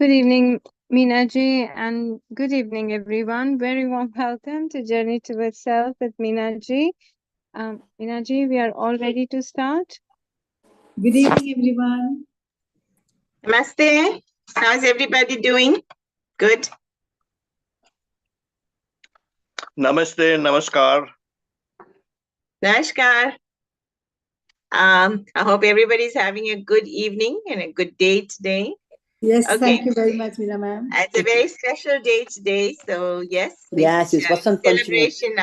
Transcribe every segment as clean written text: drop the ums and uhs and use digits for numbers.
Good evening, Meena ji, and good evening, everyone. Very warm welcome to Journey Towards Self with Meena ji. Meena ji, we are all ready to start. Good evening, everyone. Namaste. How's everybody doing? Good. Namaste, namaskar. Namaskar. I hope everybody's having a good evening and a good day today. Yes, Okay. thank you very much, Meena ma'am. It's a very special day today. So, yes, Yes, it's Vasant Panchami. celebration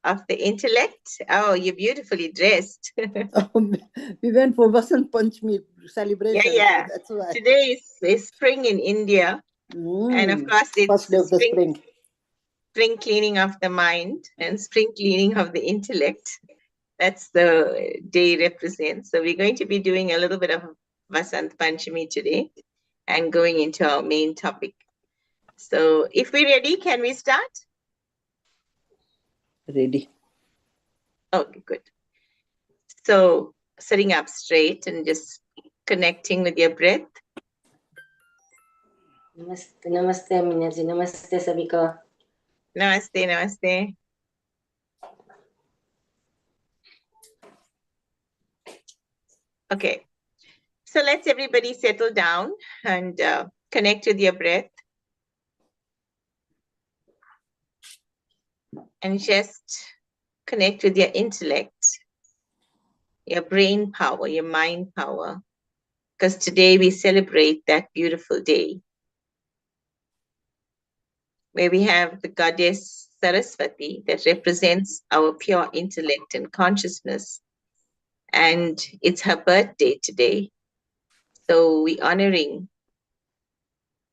of the intellect. Oh, you're beautifully dressed. We went for Vasant Panchami celebration. Yeah. That's why. Today is spring in India. And of course, it's First day of the spring. Spring cleaning of the mind and spring cleaning of the intellect. That's the day represents. So we're going to be doing a little bit of Vasant Panchami today and going into our main topic. So if we're ready, can we start? Ready. Okay, good. So sitting up straight and just connecting with your breath. नमस्ते नमस्ते मीना जी नमस्ते सभी को Namaste, namaste. Okay, so let's everybody settle down and connect with your breath. And just connect with your intellect, your brain power, your mind power. Because today we celebrate that beautiful day where we have the goddess Saraswati that represents our pure intellect and consciousness. And it's her birthday today. So we're honoring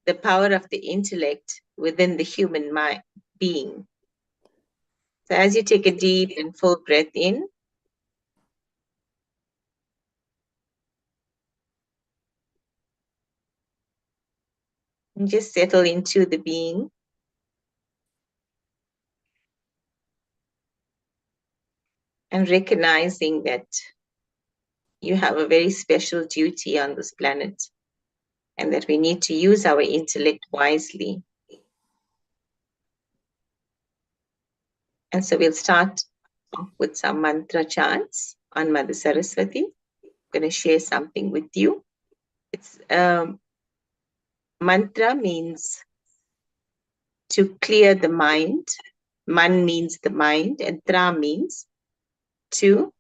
the power of the intellect within the human being. So as you take a deep and full breath in, and just settle into the being. And recognizing that you have a very special duty on this planet and that we need to use our intellect wisely. And so we'll start off with some mantra chants on Mother Saraswati. I'm going to share something with you. It's mantra means to clear the mind. Man means the mind, and tra means to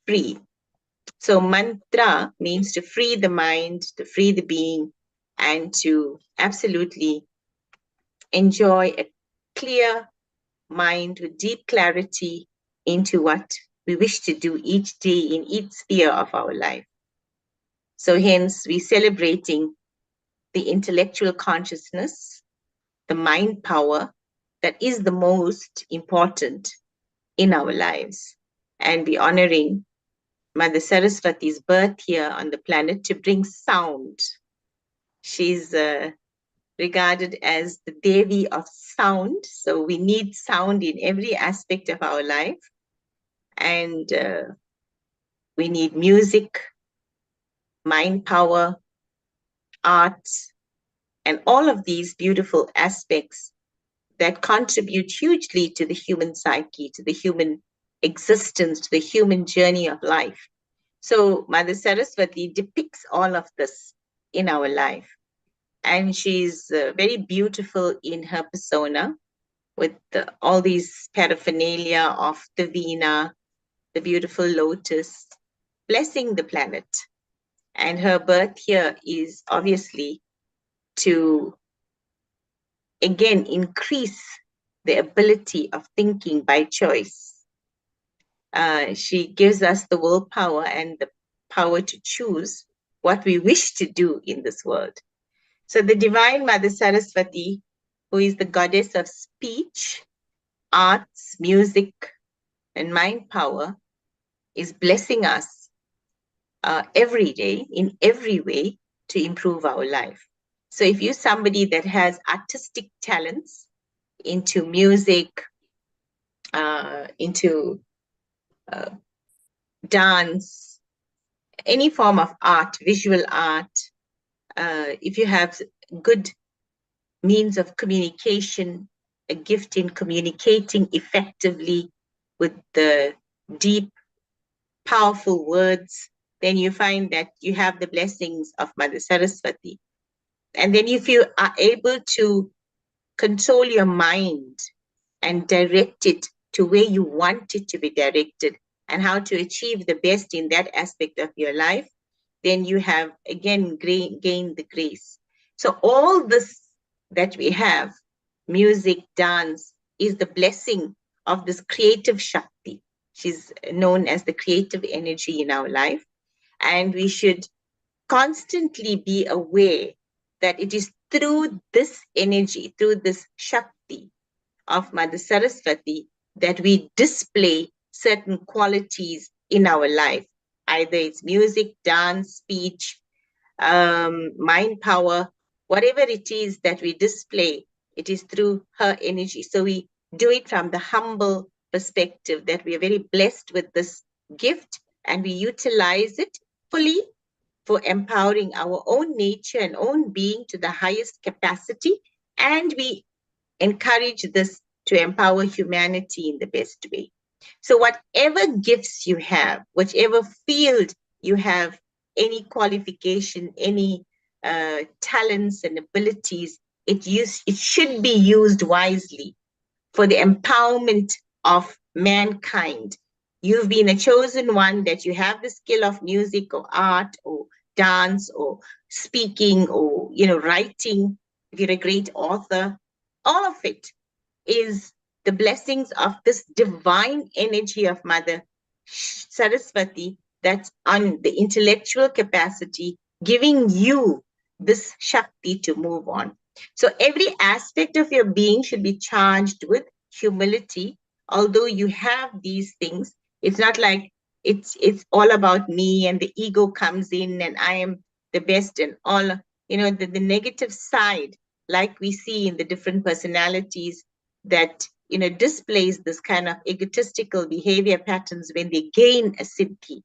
free. So mantra means to free the mind, to free the being, and to absolutely enjoy a clear mind with deep clarity into what we wish to do each day in each sphere of our life. So hence we're celebrating the intellectual consciousness, the mind power that is the most important in our lives. And we're honoring Mother Saraswati's birth here on the planet to bring sound. She's regarded as the Devi of sound. So we need sound in every aspect of our life. And we need music, mind power, art, and all of these beautiful aspects that contribute hugely to the human psyche, to the human existence, to the human journey of life. So Mother Saraswati depicts all of this in our life. And she's very beautiful in her persona with all these paraphernalia of the Veena, the beautiful lotus, blessing the planet. And her birth here is obviously to, again, increase the ability of thinking by choice. She gives us the willpower and the power to choose what we wish to do in this world. So the Divine Mother Saraswati, who is the goddess of speech, arts, music, and mind power, is blessing us every day in every way to improve our life. So if you're somebody that has artistic talents into music, into dance, any form of art, visual art, if you have good means of communication, a gift in communicating effectively with the deep, powerful words, then you find that you have the blessings of Mother Saraswati. And then if you are able to control your mind and direct it to where you want it to be directed and how to achieve the best in that aspect of your life, then you have again gained the grace. So all this that we have, music, dance, is the blessing of this creative Shakti. She's known as the creative energy in our life. And we should constantly be aware that it is through this energy, through this Shakti of Mother Saraswati, that we display certain qualities in our life. Either it's music, dance, speech, mind power, whatever it is that we display, it is through her energy. So we do it from the humble perspective that we are very blessed with this gift and we utilize it fully for empowering our own nature and own being to the highest capacity. And we encourage this to empower humanity in the best way. So whatever gifts you have, whichever field you have, any qualification, any talents and abilities, it should be used wisely for the empowerment of mankind. You've been a chosen one, that you have the skill of music or art or dance or speaking or writing, if you're a great author. All of it is the blessings of this divine energy of Mother Saraswati that's on the intellectual capacity, giving you this Shakti to move on. So every aspect of your being should be charged with humility. Although you have these things, it's not like it's all about me and the ego comes in and I am the best and all, the negative side, like we see in the different personalities that displays this kind of egotistical behavior patterns when they gain a siddhi.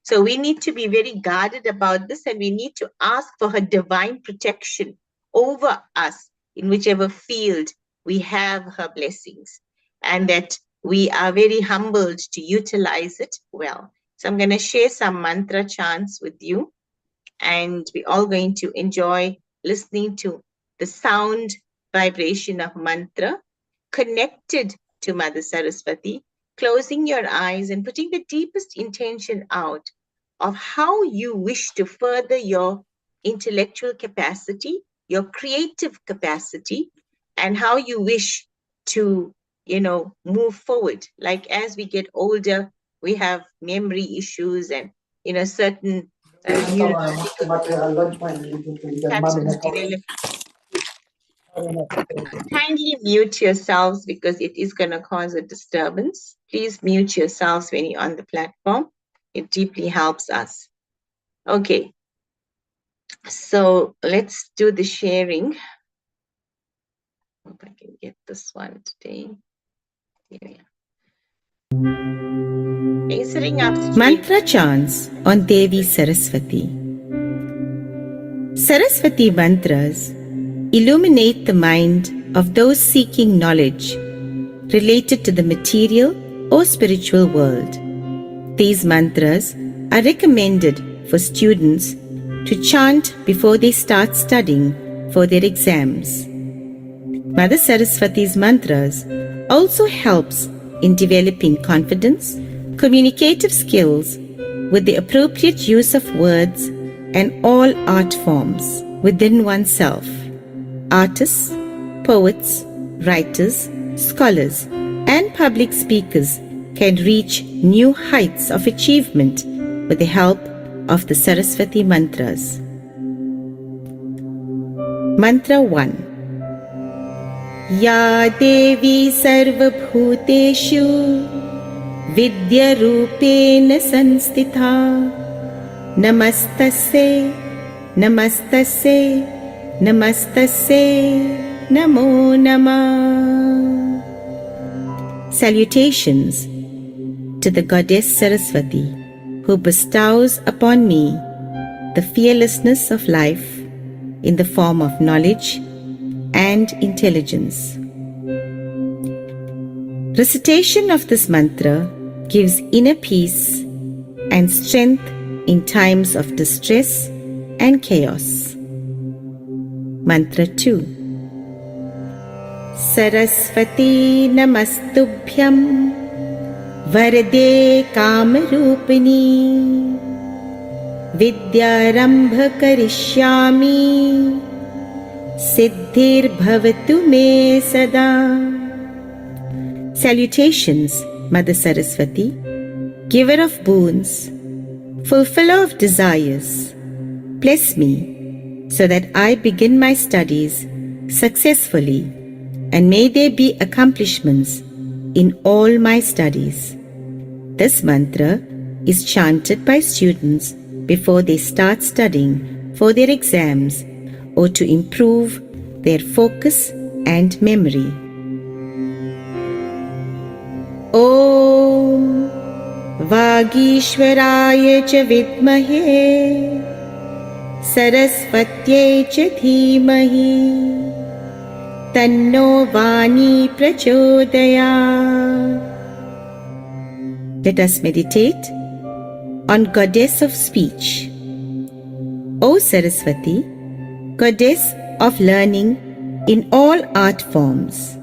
So we need to be very guarded about this, and we need to ask for her divine protection over us in whichever field we have her blessings, and that we are very humbled to utilize it well. So I'm going to share some mantra chants with you, and we're all going to enjoy listening to the sound vibration of mantra connected to Mother Saraswati, closing your eyes and putting the deepest intention out of how you wish to further your intellectual capacity, your creative capacity, and how you wish to, move forward. Like as we get older, we have memory issues and, certain patterns develop. Kindly mute yourselves because it is going to cause a disturbance. Please mute yourselves when you're on the platform. It deeply helps us. Okay. So let's do the sharing. Hope I can get this one today. Here we are. Answering upstream. Mantra chants on Devi Saraswati. Saraswati mantras illuminate the mind of those seeking knowledge related to the material or spiritual world. These mantras are recommended for students to chant before they start studying for their exams. Mother Saraswati's mantras also helps in developing confidence, communicative skills with the appropriate use of words and all art forms within oneself. Artists, poets, writers, scholars, and public speakers can reach new heights of achievement with the help of the Saraswati mantras. Mantra 1. Ya Devi Sarvabhuteshu Vidya Rupena Sanstitha Namastasye Namastasye Namastasye Namo Namah. Salutations to the Goddess Saraswati, who bestows upon me the fearlessness of life, in the form of knowledge and intelligence. Recitation of this mantra gives inner peace and strength in times of distress and chaos. Mantra 2. Saraswati Namastubhyam Varade Kamarupini Vidyarambha Karishyami Siddhir Bhavatu Me Sada. Salutations, Mother Saraswati, giver of boons, fulfiller of desires. Bless me so that I begin my studies successfully, and may there be accomplishments in all my studies. This mantra is chanted by students before they start studying for their exams or to improve their focus and memory. Om Vagishwaraya cha vidmahe Saraswatyai cha dhimahi Tanno Vani prachodayat. Let us meditate on Goddess of Speech. O Saraswati, Goddess of learning in all art forms,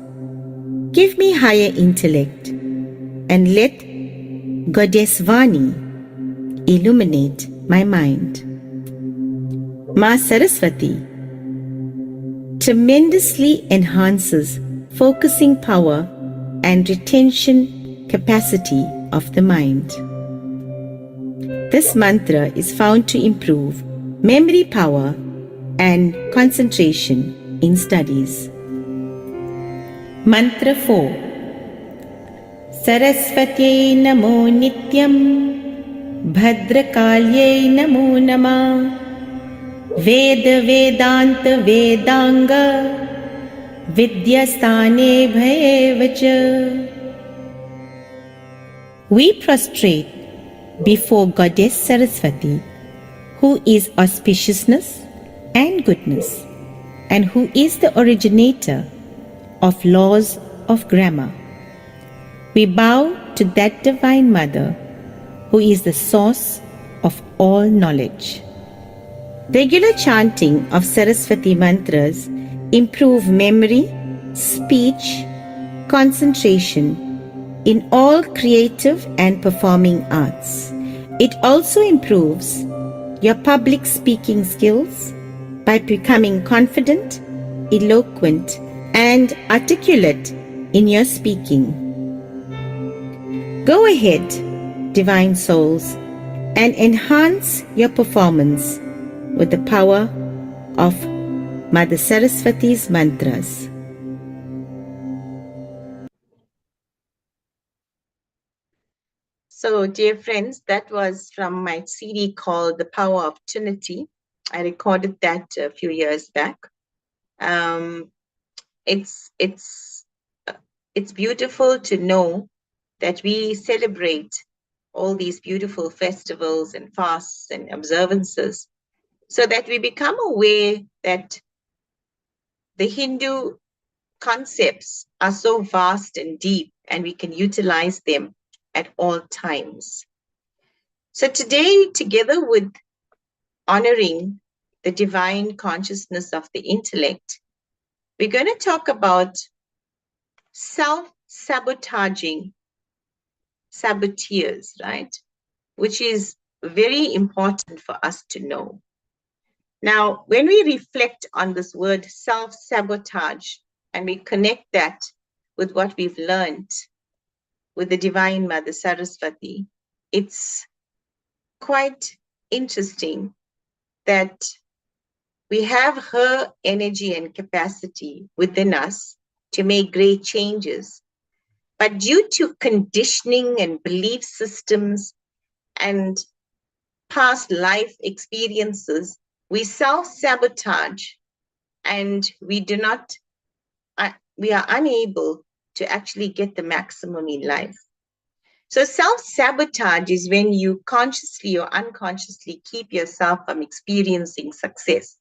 give me higher intellect and let Goddess Vani illuminate my mind. Ma Saraswati tremendously enhances focusing power and retention capacity of the mind. This mantra is found to improve memory power and concentration in studies. Mantra 4. Saraswatyai namo nityam Bhadrakalyai namo namah Veda Vedanta Vedanga Vidyasthane Bhayevacha. We prostrate before Goddess Saraswati, who is auspiciousness and goodness, and who is the originator of laws of grammar. We bow to that Divine Mother, who is the source of all knowledge. Regular chanting of Saraswati mantras improve memory, speech, concentration in all creative and performing arts. It also improves your public speaking skills by becoming confident, eloquent, and articulate in your speaking. Go ahead, divine souls, and enhance your performance with the power of Mother Saraswati's mantras. So, dear friends, that was from my CD called The Power of Trinity. I recorded that a few years back. It's beautiful to know that we celebrate all these beautiful festivals and fasts and observances so that we become aware that the Hindu concepts are so vast and deep, and we can utilize them at all times. So today, together with honoring the divine consciousness of the intellect, we're going to talk about self-sabotaging saboteurs, right? Which is very important for us to know. Now, when we reflect on this word self-sabotage and we connect that with what we've learned with the Divine Mother Saraswati, it's quite interesting that we have her energy and capacity within us to make great changes. But due to conditioning and belief systems and past life experiences, we self-sabotage and we are unable to actually get the maximum in life. So self-sabotage is when you consciously or unconsciously keep yourself from experiencing success.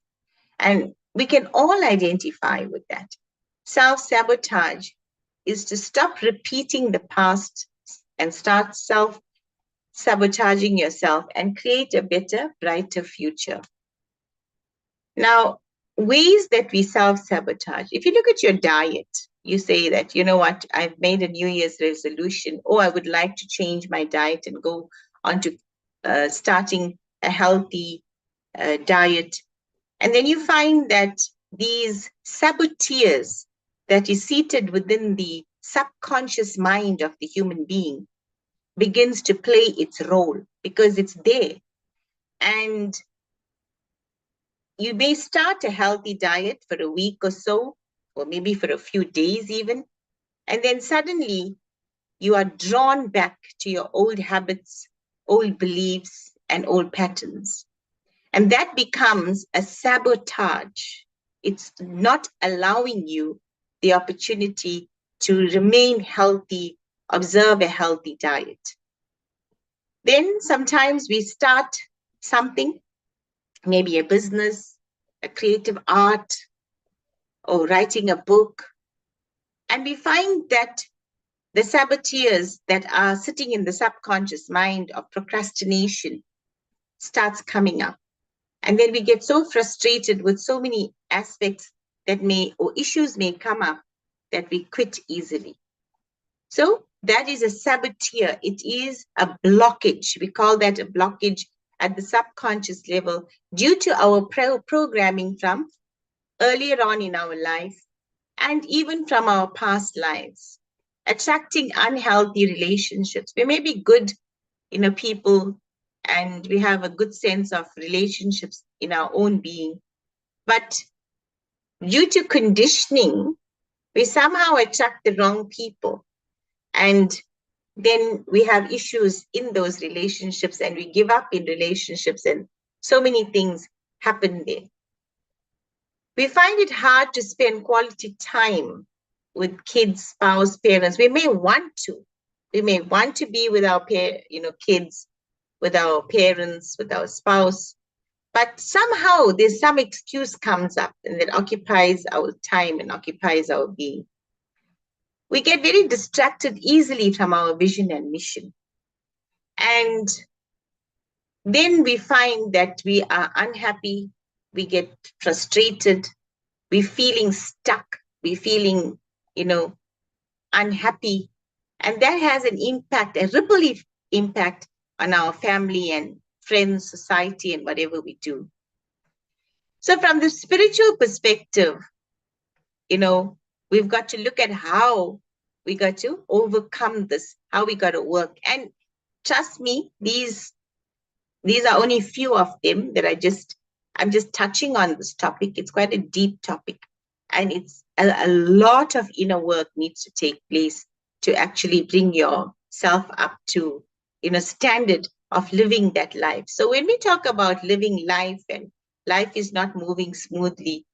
And we can all identify with that. Self-sabotage is to stop repeating the past and start self-sabotaging yourself and create a better, brighter future. Now, ways that we self-sabotage. If you look at your diet, you say that, you know what, I've made a New Year's resolution, or I would like to change my diet and go on to starting a healthy diet. And then you find that these saboteurs that is seated within the subconscious mind of the human being begins to play its role because it's there. And you may start a healthy diet for a week or so, or maybe for a few days even, and then suddenly you are drawn back to your old habits, old beliefs, and old patterns. And that becomes a sabotage. It's not allowing you the opportunity to remain healthy, observe a healthy diet. Then sometimes we start something, maybe a business, a creative art, or writing a book. And we find that the saboteurs that are sitting in the subconscious mind of procrastination starts coming up. And then we get so frustrated with so many aspects that or issues may come up that we quit easily. So that is a saboteur. It is a blockage. We call that a blockage at the subconscious level due to our programming from earlier on in our life and even from our past lives. Attracting unhealthy relationships. We may be good, people, and we have a good sense of relationships in our own being. But due to conditioning, we somehow attract the wrong people. And then we have issues in those relationships and we give up in relationships and so many things happen there. We find it hard to spend quality time with kids, spouse, parents. We may want to. We may want to be with our kids, with our parents, with our spouse, but somehow there's some excuse comes up and that occupies our time and occupies our being. We get very distracted easily from our vision and mission. And then we find that we are unhappy, we get frustrated, we're feeling stuck, we're feeling, unhappy. And that has an impact, a ripple impact on our family and friends, society, and whatever we do. So from the spiritual perspective, we've got to look at how we got to overcome this, how we got to work. And trust me, these are only few of them that I'm just touching on this topic. It's quite a deep topic. And it's a lot of inner work needs to take place to actually bring yourself up to, standard of living that life. So when we talk about living life and life is not moving smoothly,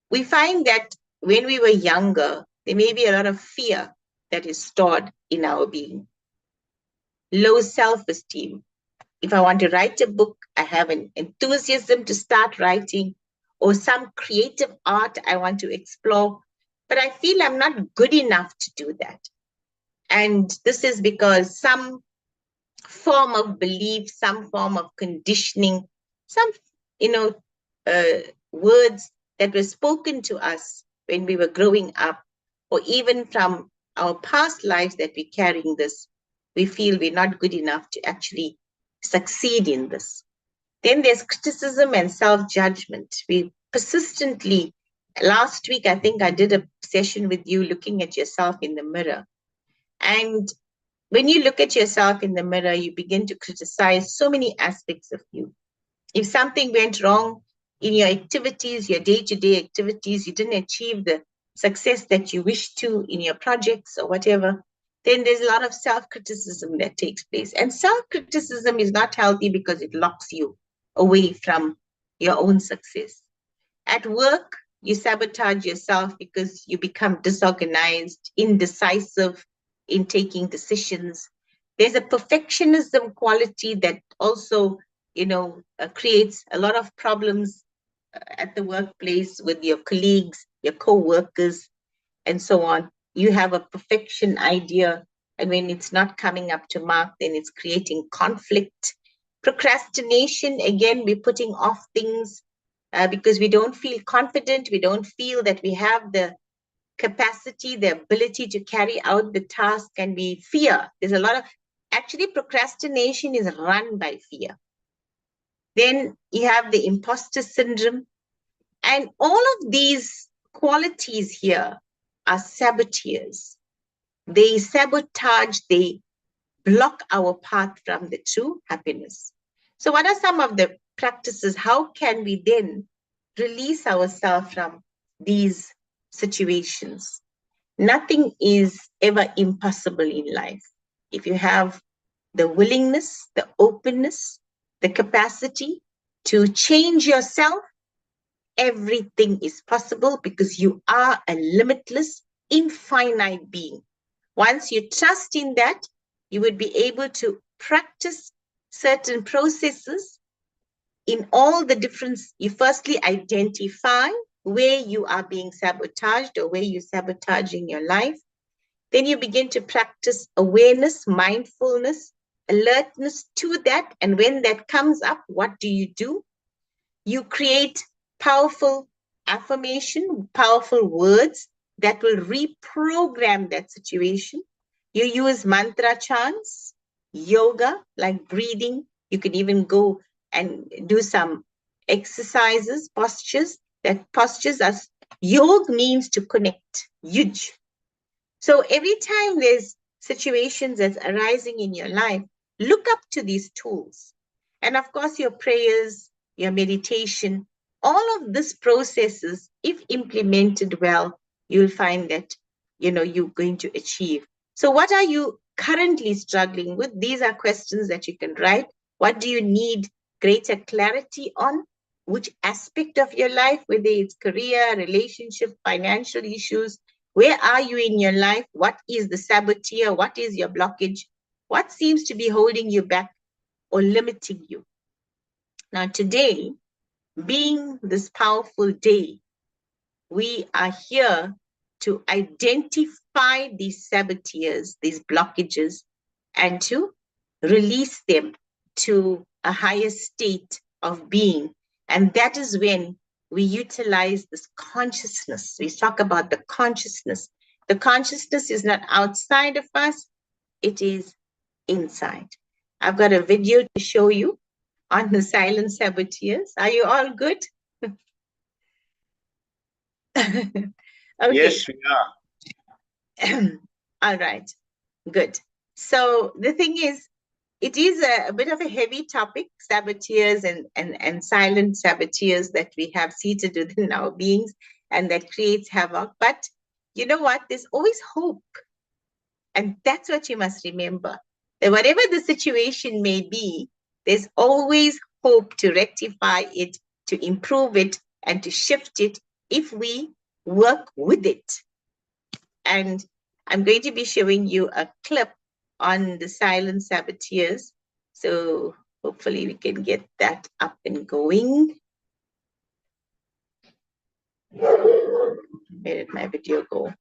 we find that when we were younger, there may be a lot of fear that is stored in our being. Low self-esteem. If I want to write a book, I have an enthusiasm to start writing, or some creative art I want to explore, but I feel I'm not good enough to do that. And this is because some form of belief, some form of conditioning, some, words that were spoken to us when we were growing up, or even from our past lives that we're carrying this, we feel we're not good enough to actually succeed in this. Then there's criticism and self-judgment. We persistently, last week, I think I did a session with you looking at yourself in the mirror. And when you look at yourself in the mirror, you begin to criticize so many aspects of you. If something went wrong in your activities, your day-to-day activities, you didn't achieve the success that you wish to in your projects or whatever, then there's a lot of self-criticism that takes place. And self-criticism is not healthy because it locks you away from your own success. At work, you sabotage yourself because you become disorganized, indecisive in taking decisions. There's a perfectionism quality that also, creates a lot of problems at the workplace with your colleagues, your co-workers, and so on. You have a perfection idea, and when it's not coming up to mark, then it's creating conflict. Procrastination, again, we're putting off things because we don't feel confident. We don't feel that we have the capacity, the ability to carry out the task, and we fear. There's a lot of, actually, procrastination is run by fear. Then you have the imposter syndrome. And all of these qualities here are saboteurs. They sabotage, they block our path from the true happiness. So what are some of the practices? How can we then release ourselves from these situations? Nothing is ever impossible in life. If you have the willingness, the openness, the capacity to change yourself, everything is possible because you are a limitless, infinite being. Once you trust in that, you would be able to practice certain processes in all the different, you firstly identify where you are being sabotaged or where you're sabotaging your life. Then you begin to practice awareness, mindfulness, alertness to that. And when that comes up, what do? You create powerful affirmation, powerful words that will reprogram that situation. You use mantra chants, yoga, like breathing. You could even go and do some exercises, postures. That postures as yoga means to connect, yuj. So every time there's situations that's arising in your life, look up to these tools. And of course, your prayers, your meditation, all of these processes, if implemented well, you'll find that, you're going to achieve. So what are you currently struggling with? These are questions that you can write. What do you need greater clarity on? Which aspect of your life, whether it's career, relationship, financial issues, where are you in your life? What is the saboteur? What is your blockage? What seems to be holding you back or limiting you? Now, today, being this powerful day, we are here to identify these saboteurs, these blockages, and to release them to a higher state of being. And that is when we utilize this consciousness. We talk about the consciousness. The consciousness is not outside of us, it is inside. I've got a video to show you on the silent saboteurs. Are you all good? Okay. Yes, we are. All right, good. So the thing is, it is a bit of a heavy topic, saboteurs and silent saboteurs that we have seated within our beings and that creates havoc. But you know what? There's always hope. And that's what you must remember. That whatever the situation may be, there's always hope to rectify it, to improve it, and to shift it if we work with it. And I'm going to be showing you a clip on the silent saboteurs. So hopefully we can get that up and going. Where did my video go?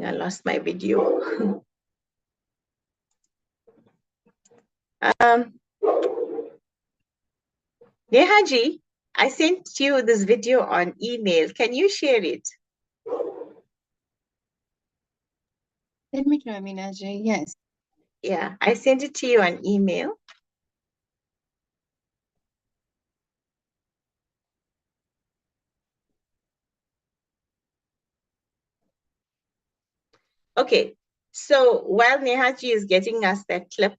I lost my video. Nehaji, I sent you this video on email. Can you share it? Let me try, Meenaji. Yes. Yeah, I sent it to you on email. Okay, so while Nehaji is getting us that clip,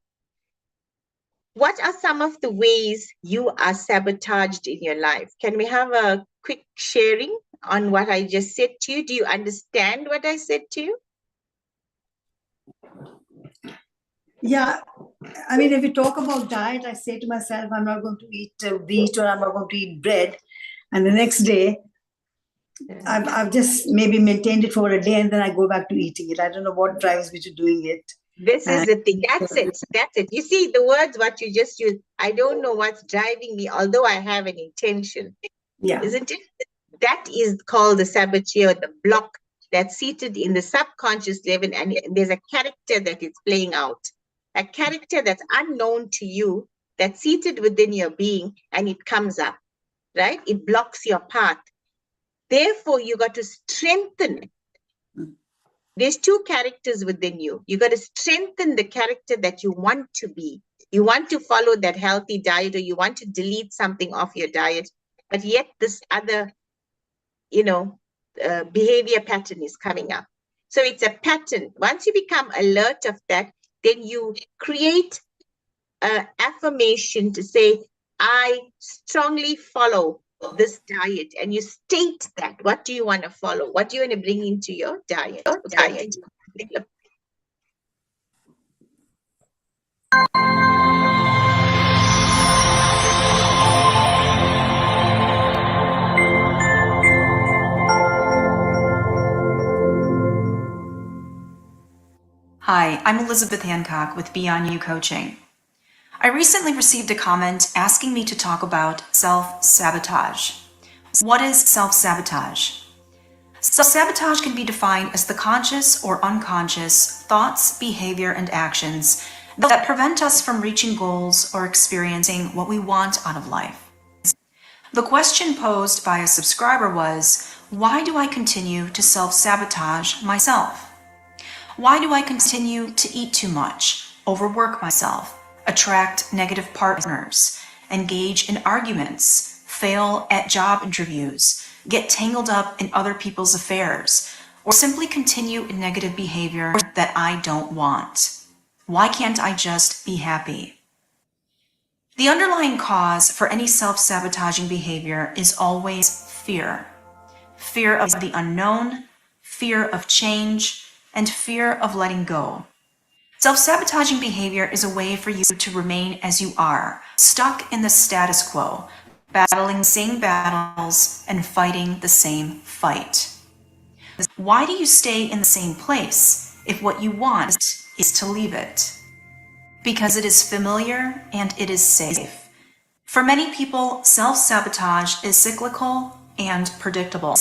what are some of the ways you are sabotaged in your life? Can we have a quick sharing on what I just said to you? Do you understand what I said to you? Yeah, I mean, if we talk about diet, I say to myself, I'm not going to eat wheat or I'm not going to eat bread. And the next day, I've just maybe maintained it for a day and then I go back to eating it. I don't know what drives me to doing it. This is the thing. That's it. That's it. You see, the words what you just used, I don't know what's driving me, although I have an intention. Yeah. Isn't it? That is called the saboteur, the block that's seated in the subconscious level, and there's a character that is playing out. A character that's unknown to you, that's seated within your being, and it comes up, right? It blocks your path. Therefore, you got to strengthen it. There's two characters within you. You got to strengthen the character that you want to be. You want to follow that healthy diet, or you want to delete something off your diet, but yet this other, behavior pattern is coming up. So it's a pattern. Once you become alert of that, then you create an affirmation to say, I strongly follow this diet, and you state that. What do you want to follow? What do you want to bring into your diet? Hi, I'm Elizabeth Hancock with Beyond You Coaching. I recently received a comment asking me to talk about self-sabotage. What is self-sabotage? Self-sabotage can be defined as the conscious or unconscious thoughts, behavior, and actions that prevent us from reaching goals or experiencing what we want out of life. The question posed by a subscriber was, why do I continue to self-sabotage myself? Why do I continue to eat too much, overwork myself, attract negative partners, engage in arguments, fail at job interviews, get tangled up in other people's affairs, or simply continue in negative behavior that I don't want? Why can't I just be happy? The underlying cause for any self-sabotaging behavior is always fear. Fear of the unknown, fear of change, and fear of letting go. Self-sabotaging behavior is a way for you to remain as you are, stuck in the status quo, battling the same battles and fighting the same fight. Why do you stay in the same place if what you want is to leave it? Because it is familiar and it is safe. For many people, self-sabotage is cyclical and predictable.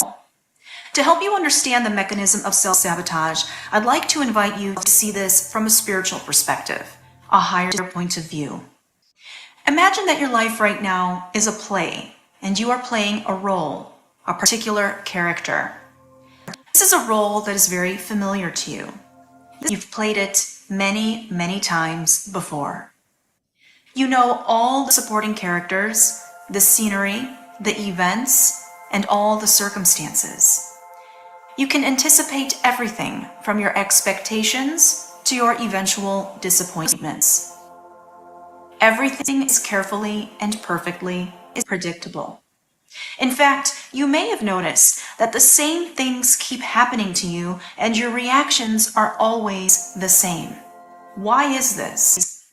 To help you understand the mechanism of self-sabotage, I'd like to invite you to see this from a spiritual perspective, a higher point of view. Imagine that your life right now is a play, and you are playing a role, a particular character. This is a role that is very familiar to you. You've played it many, many times before. You know all the supporting characters, the scenery, the events, and all the circumstances. You can anticipate everything from your expectations to your eventual disappointments. Everything is carefully and perfectly predictable. In fact, you may have noticed that the same things keep happening to you and your reactions are always the same. Why is this?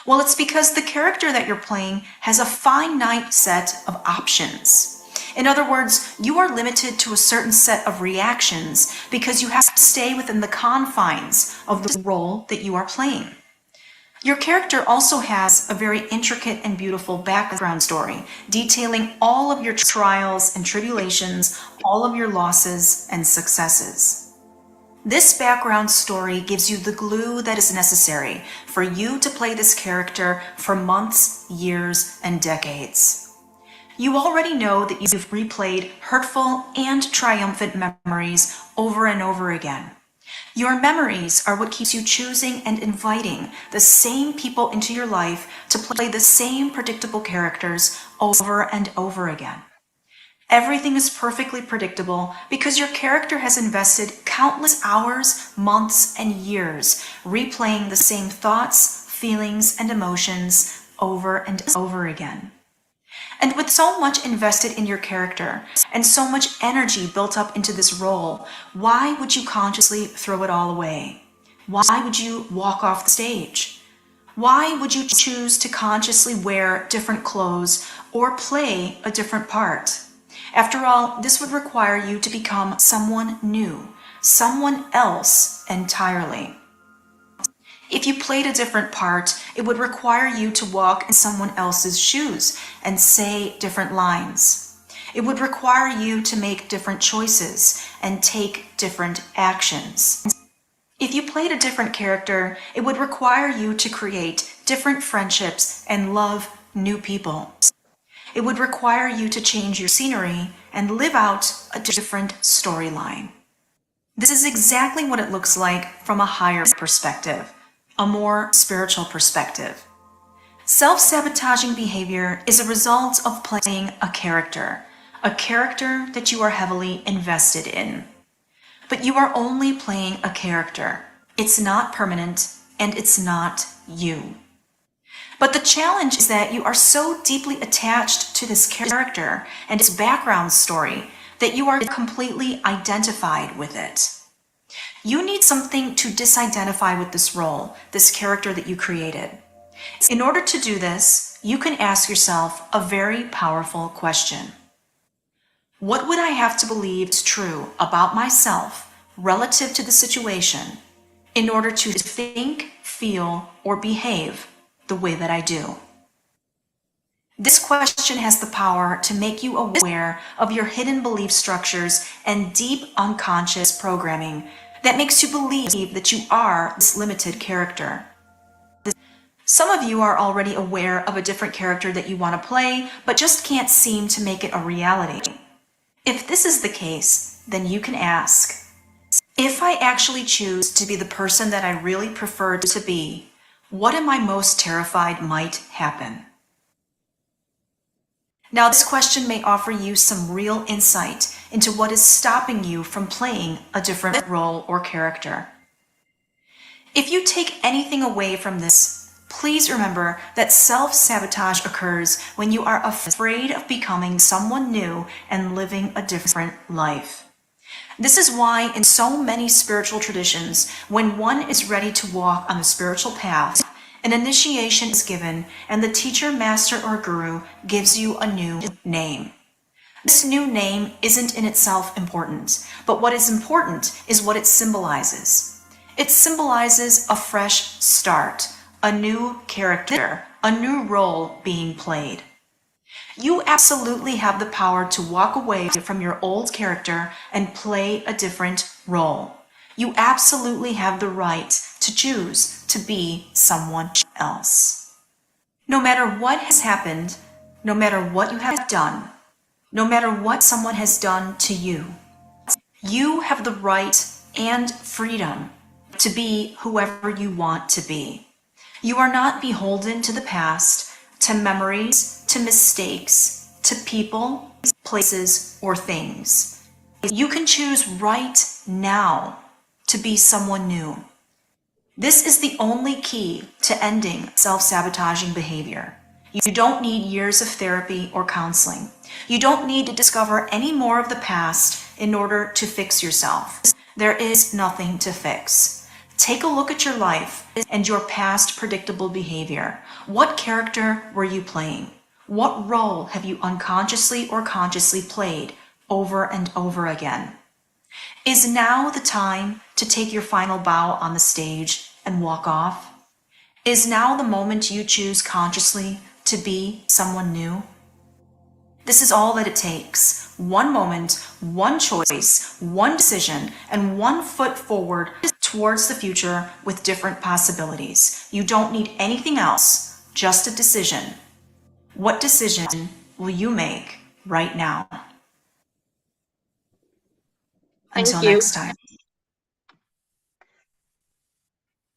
Well, it's because the character that you're playing has a finite set of options. In other words, you are limited to a certain set of reactions because you have to stay within the confines of the role that you are playing. Your character also has a very intricate and beautiful background story, detailing all of your trials and tribulations, all of your losses and successes. This background story gives you the glue that is necessary for you to play this character for months, years, and decades. You already know that you've replayed hurtful and triumphant memories over and over again. Your memories are what keeps you choosing and inviting the same people into your life to play the same predictable characters over and over again. Everything is perfectly predictable because your character has invested countless hours, months, and years replaying the same thoughts, feelings, and emotions over and over again. And with so much invested in your character and so much energy built up into this role, why would you consciously throw it all away? Why would you walk off the stage? Why would you choose to consciously wear different clothes or play a different part? After all, this would require you to become someone new, someone else entirely. If you played a different part, it would require you to walk in someone else's shoes and say different lines. It would require you to make different choices and take different actions. If you played a different character, it would require you to create different friendships and love new people. It would require you to change your scenery and live out a different storyline. This is exactly what it looks like from a higher perspective, a more spiritual perspective. Self-sabotaging behavior is a result of playing a character that you are heavily invested in. But you are only playing a character. It's not permanent, and it's not you. But the challenge is that you are so deeply attached to this character and its background story that you are completely identified with it. You need something to disidentify with this role, this character that you created. In order to do this, you can ask yourself a very powerful question. What would I have to believe is true about myself relative to the situation in order to think, feel, or behave the way that I do? This question has the power to make you aware of your hidden belief structures and deep unconscious programming that makes you believe that you are this limited character. Some of you are already aware of a different character that you want to play, but just can't seem to make it a reality. If this is the case, then you can ask, if I actually choose to be the person that I really prefer to be, what am I most terrified might happen? Now, this question may offer you some real insight into what is stopping you from playing a different role or character. If you take anything away from this, please remember that self-sabotage occurs when you are afraid of becoming someone new and living a different life. This is why in so many spiritual traditions, when one is ready to walk on the spiritual path, an initiation is given and the teacher, master, or guru gives you a new name. This new name isn't in itself important, but what is important is what it symbolizes. It symbolizes a fresh start, a new character, a new role being played. You absolutely have the power to walk away from your old character and play a different role. You absolutely have the right to choose to be someone else. No matter what has happened, no matter what you have done, no matter what someone has done to you, you have the right and freedom to be whoever you want to be. You are not beholden to the past, to memories, to mistakes, to people, places, or things. You can choose right now to be someone new. This is the only key to ending self-sabotaging behavior. You don't need years of therapy or counseling. You don't need to discover any more of the past in order to fix yourself. There is nothing to fix. Take a look at your life and your past predictable behavior. What character were you playing? What role have you unconsciously or consciously played over and over again? Is now the time to take your final bow on the stage and walk off? Is now the moment you choose consciously to be someone new? This is all that it takes. One moment, one choice, one decision, and one foot forward towards the future with different possibilities. You don't need anything else, just a decision. What decision will you make right now? Until Thank you. next time.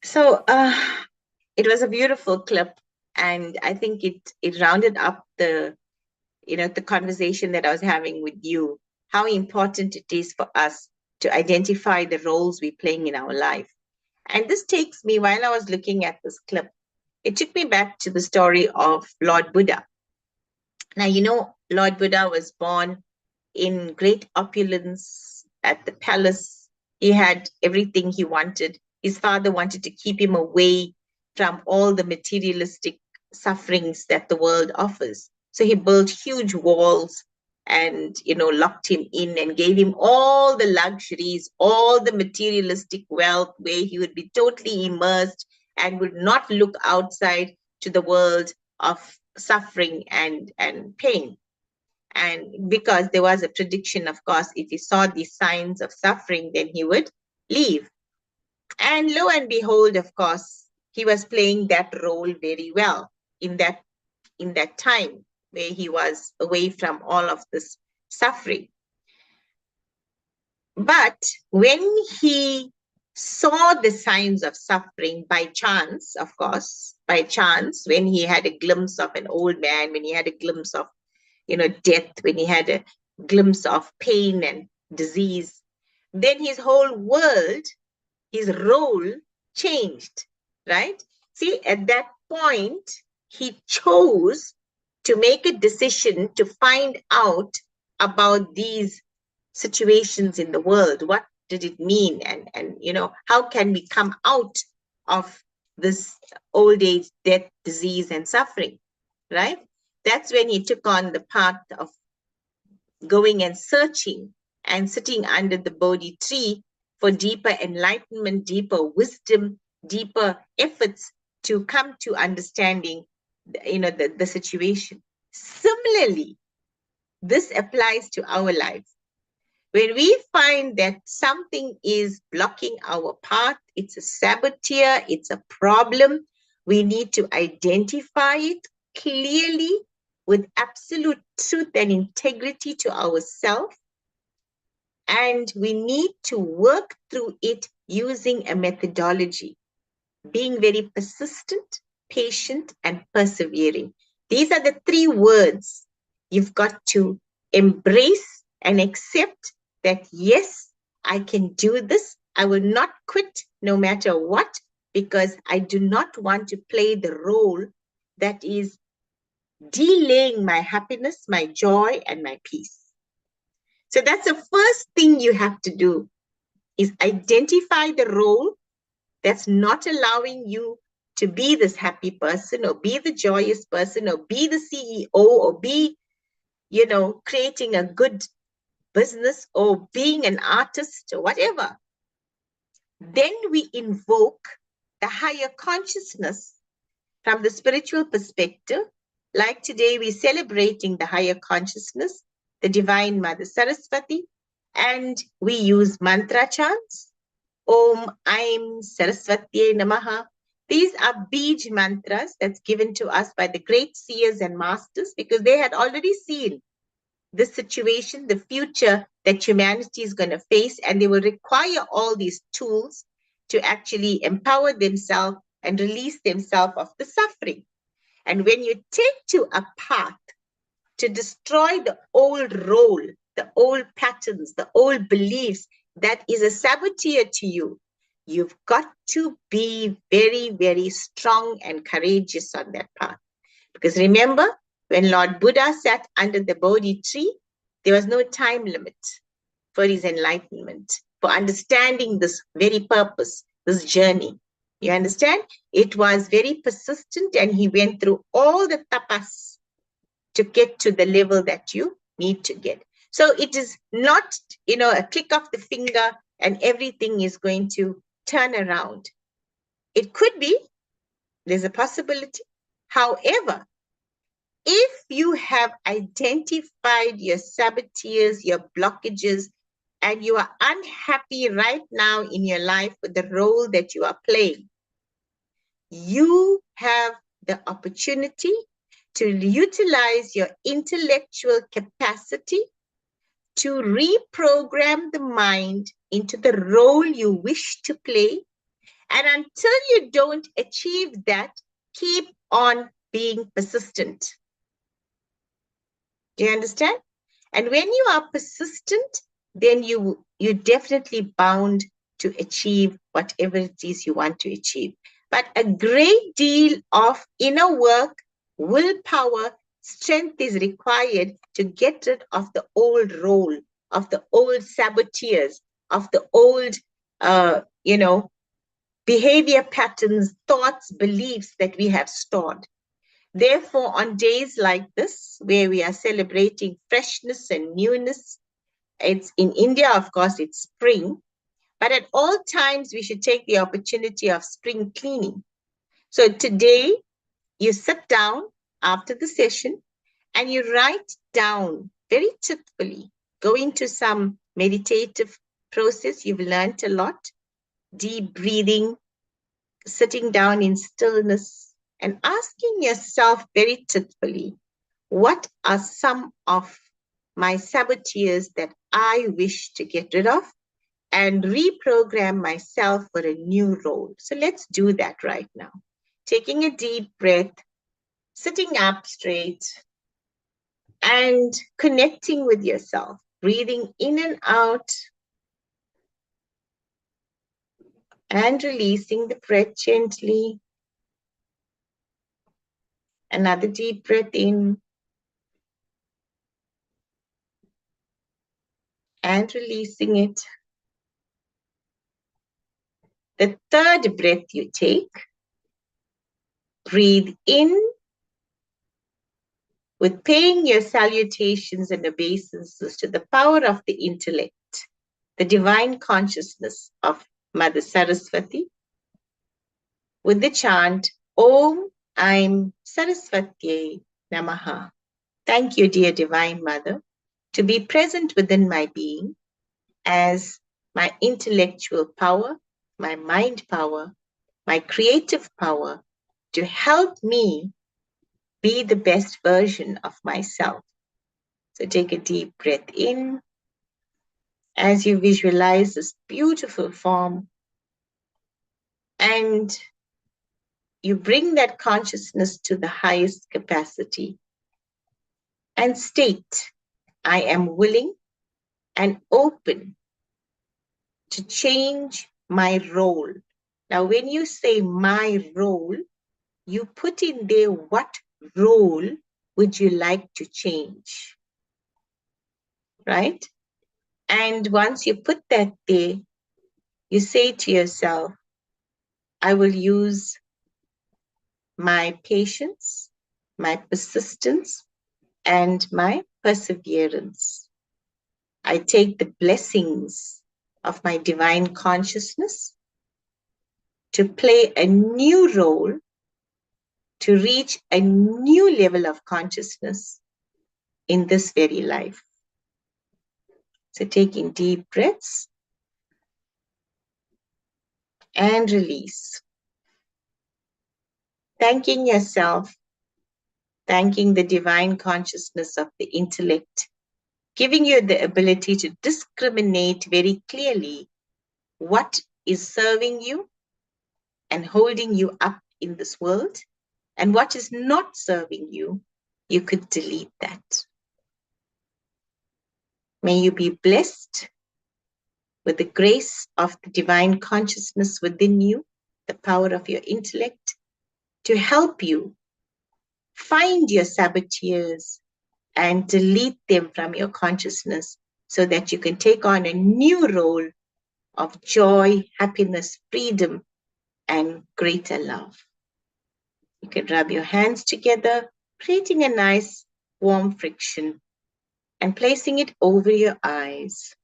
So it was a beautiful clip, and I think it rounded up the conversation that I was having with you, how important it is for us to identify the roles we're playing in our life. And this takes me, while I was looking at this clip, it took me back to the story of Lord Buddha. Now, Lord Buddha was born in great opulence at the palace. He had everything he wanted. His father wanted to keep him away from all the materialistic sufferings that the world offers. So he built huge walls and, locked him in and gave him all the luxuries, all the materialistic wealth, where he would be totally immersed and would not look outside to the world of suffering and pain. And because there was a prediction, of course, if he saw these signs of suffering, then he would leave. And lo and behold, of course, he was playing that role very well in that time where he was away from all of this suffering. But when he saw the signs of suffering by chance, of course, by chance, when he had a glimpse of an old man, when he had a glimpse of, death, when he had a glimpse of pain and disease, then his whole world, his role changed, right? See, at that point, he chose to make a decision to find out about these situations in the world. What did it mean? And how can we come out of this old age, death, disease, and suffering, right? That's when he took on the path of going and searching and sitting under the Bodhi tree for deeper enlightenment, deeper wisdom, deeper efforts to come to understanding, the situation. Similarly, this applies to our life. When we find that something is blocking our path, it's a saboteur, it's a problem, we need to identify it clearly with absolute truth and integrity to ourselves. And we need to work through it using a methodology, being very persistent, patient, and persevering. These are the three words you've got to embrace and accept that, yes, I can do this. I will not quit no matter what, because I do not want to play the role that is delaying my happiness, my joy, and my peace. So that's the first thing you have to do, is identify the role that's not allowing you to be this happy person, or be the joyous person, or be the CEO, or be, creating a good business, or being an artist, or whatever. Then we invoke the higher consciousness from the spiritual perspective. Like today, we're celebrating the higher consciousness, the Divine Mother Saraswati, and we use mantra chants. Om Aim Saraswati Namaha. These are Bij mantras that's given to us by the great seers and masters, because they had already seen the situation, the future that humanity is going to face, and they will require all these tools to actually empower themselves and release themselves of the suffering. And when you take to a path to destroy the old role, the old patterns, the old beliefs that is a saboteur to you, you've got to be very, very strong and courageous on that path. Because remember, when Lord Buddha sat under the Bodhi tree, there was no time limit for his enlightenment, for understanding this very purpose, this journey. You understand? It was very persistent, and he went through all the tapas to get to the level that you need to get. So it is not, a click of the finger and everything is going to turn around. It could be, there's a possibility. However, if you have identified your saboteurs, your blockages, and you are unhappy right now in your life with the role that you are playing, you have the opportunity to utilize your intellectual capacity to reprogram the mind into the role you wish to play. And until you don't achieve that, keep on being persistent. Do you understand? And when you are persistent, then you're definitely bound to achieve whatever it is you want to achieve. But a great deal of inner work, willpower, strength is required to get rid of the old role, of the old saboteurs, of the old, behavior patterns, thoughts, beliefs that we have stored. Therefore, on days like this, where we are celebrating freshness and newness, it's in India, of course, it's spring, but at all times we should take the opportunity of spring cleaning. So today, you sit down after the session and you write down very truthfully, go into some meditative process. You've learned a lot, deep breathing, sitting down in stillness, and asking yourself very truthfully, what are some of my saboteurs that I wish to get rid of and reprogram myself for a new role? So let's do that right now. Taking a deep breath, sitting up straight, and connecting with yourself, breathing in and out, and releasing the breath gently. Another deep breath in and releasing it. The third breath you take, breathe in with paying your salutations and obeisances to the power of the intellect, the divine consciousness of Mother Saraswati, with the chant, Om Aim Saraswati Namaha. Thank you, dear Divine Mother, to be present within my being as my intellectual power, my mind power, my creative power, to help me be the best version of myself. So take a deep breath in as you visualize this beautiful form, and you bring that consciousness to the highest capacity and state, I am willing and open to change my role. Now, when you say my role, you put in there what role would you like to change, right? And once you put that there, you say to yourself, I will use my patience, my persistence, and my perseverance. I take the blessings of my divine consciousness to play a new role, to reach a new level of consciousness in this very life. So taking deep breaths and release. Thanking yourself, thanking the divine consciousness of the intellect, giving you the ability to discriminate very clearly what is serving you and holding you up in this world, and what is not serving you. You could delete that. May you be blessed with the grace of the divine consciousness within you, the power of your intellect, to help you find your saboteurs and delete them from your consciousness so that you can take on a new role of joy, happiness, freedom, and greater love. You can rub your hands together, creating a nice warm friction and placing it over your eyes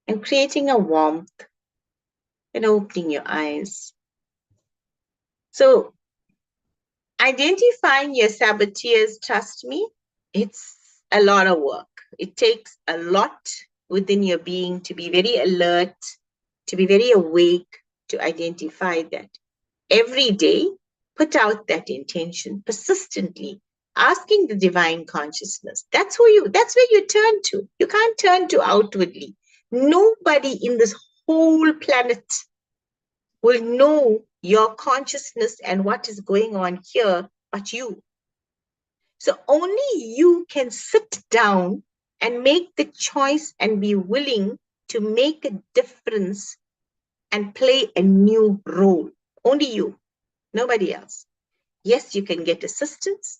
and creating a warmth and opening your eyes. So identifying your saboteurs, trust me, it's a lot of work. It takes a lot within your being to be very alert, to be very awake, to identify that. Every day, put out that intention persistently, asking the divine consciousness. That's where you turn to. You can't turn to outwardly. Nobody in this whole planet will know your consciousness and what is going on here but you. So only you can sit down and make the choice and be willing to make a difference and play a new role. Only you, nobody else. Yes, you can get assistance.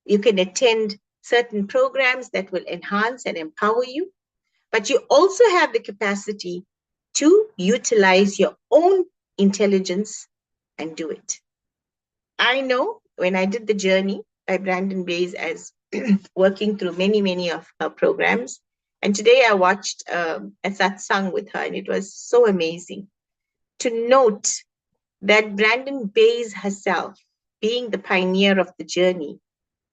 You can attend certain programs that will enhance and empower you, but you also have the capacity to utilize your own intelligence and do it. I know when I did the journey by Brandon Bays as working through many of her programs, and today I watched a satsang with her, and it was so amazing to note that Brandon Bayes herself, being the pioneer of the journey,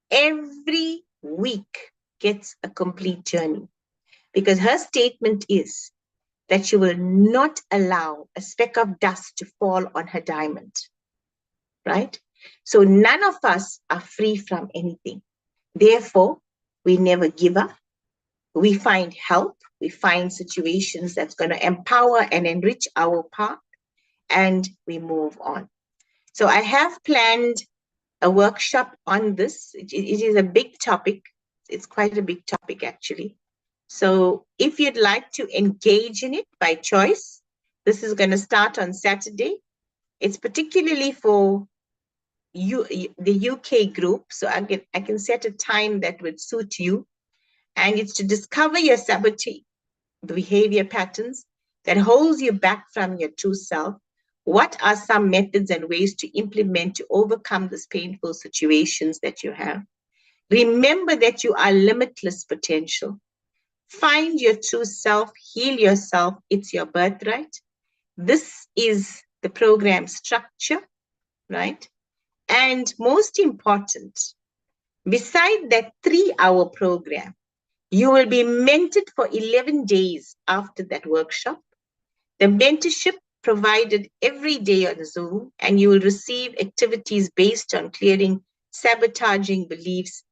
every week gets a complete journey, because her statement is that she will not allow a speck of dust to fall on her diamond, right? So none of us are free from anything. Therefore, we never give up. We find help. We find situations that's going to empower and enrich our path, and we move on. So I have planned a workshop on this. It is a big topic. It's quite a big topic, actually. So if you'd like to engage in it by choice, this is going to start on Saturday. It's particularly for you, the UK group. So I can set a time that would suit you. And it's to discover your sabotage, the behavior patterns that holds you back from your true self. What are some methods and ways to implement to overcome these painful situations that you have? Remember that you are limitless potential. Find your true self, heal yourself. It's your birthright. This is the program structure, right? And most important, beside that 3-hour program, you will be mentored for 11 days after that workshop. The mentorship provided every day on Zoom, and you will receive activities based on clearing sabotaging beliefs.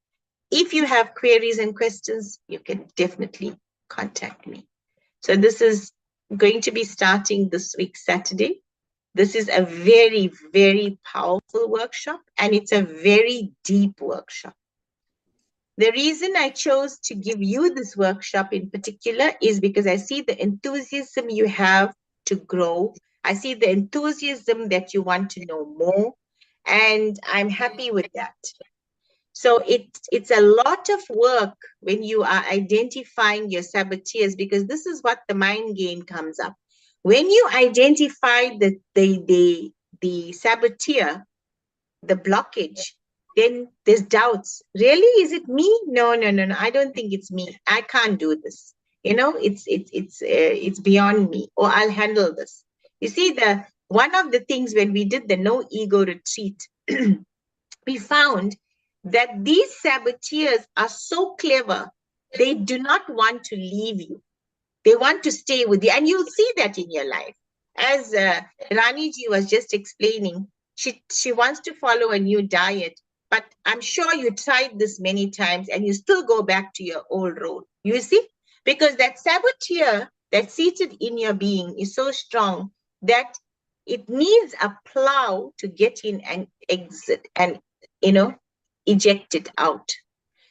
If you have queries and questions, you can definitely contact me. So this is going to be starting this week, Saturday. This is a very, very powerful workshop, and it's a very deep workshop. The reason I chose to give you this workshop in particular is because I see the enthusiasm you have to grow. I see the enthusiasm that you want to know more, and I'm happy with that. So it's a lot of work when you are identifying your saboteurs, because this is what the mind game comes up. When you identify the saboteur, the blockage, then there's doubts. Really, is it me? No. I don't think it's me. I can't do this. You know, it's beyond me. Or I'll handle this. You see, one of the things when we did the no ego retreat, we found that these saboteurs are so clever. They do not want to leave you. They want to stay with you, and you'll see that in your life. As Raniji was just explaining, she wants to follow a new diet, but I'm sure you tried this many times and you still go back to your old road. You see? Because that saboteur that's seated in your being is so strong that it needs a plow to get in and exit and, eject it out.